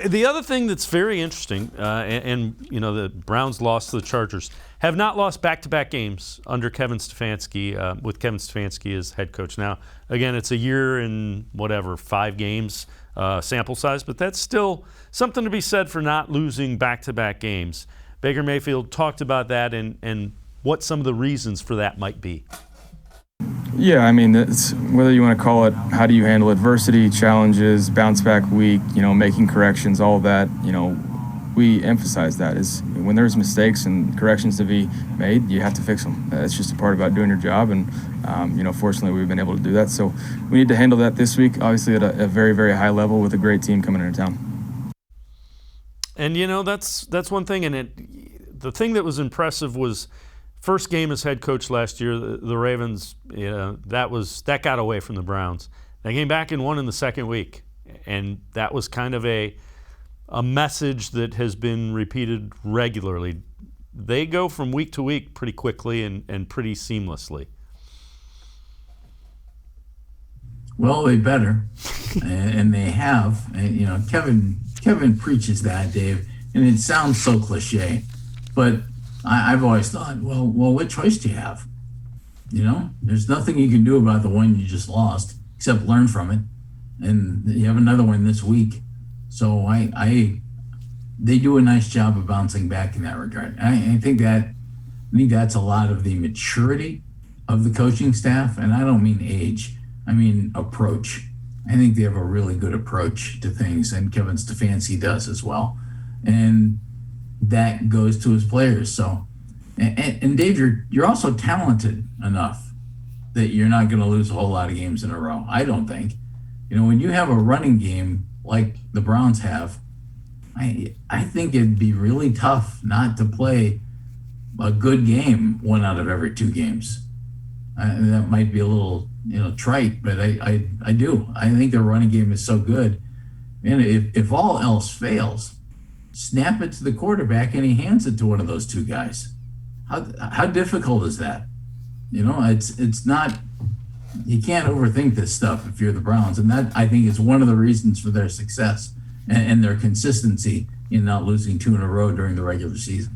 The other thing that's very interesting, the Browns lost to the Chargers, have not lost back-to-back games under Kevin Stefanski, with Kevin Stefanski as head coach. Now, again, it's a year and 5 games sample size, but that's still something to be said for not losing back-to-back games. Baker Mayfield talked about that and what some of the reasons for that might be. Yeah, I mean, it's, whether you want to call it how do you handle adversity, challenges, bounce back week, making corrections, all of that, we emphasize that is when there's mistakes and corrections to be made, you have to fix them. It's just a part about doing your job, and fortunately we've been able to do that. So we need to handle that this week, obviously at a very, very high level with a great team coming into town. And that's one thing, and the thing that was impressive was first game as head coach last year, the Ravens, that got away from the Browns. They came back and won in the second week, and that was kind of a message that has been repeated regularly. They go from week to week pretty quickly and pretty seamlessly. Well, they better, and they have. And, Kevin preaches that, Dave, and it sounds so cliche, but I've always thought, well, what choice do you have? There's nothing you can do about the one you just lost except learn from it, and you have another one this week. So they do a nice job of bouncing back in that regard. I think that's a lot of the maturity of the coaching staff, and I don't mean age, I mean approach. I think they have a really good approach to things, and Kevin Stefanski does as well. And that goes to his players. So, and Dave, you're also talented enough that you're not going to lose a whole lot of games in a row. I don't think. When you have a running game like the Browns have, I think it'd be really tough not to play a good game 1 out of every 2 games. That might be a little trite, but I do. I think their running game is so good. And if all else fails, snap it to the quarterback and he hands it to one of those 2 guys. How difficult is that? It's not, you can't overthink this stuff if you're the Browns. And that, I think, is one of the reasons for their success and their consistency in not losing 2 in a row during the regular season.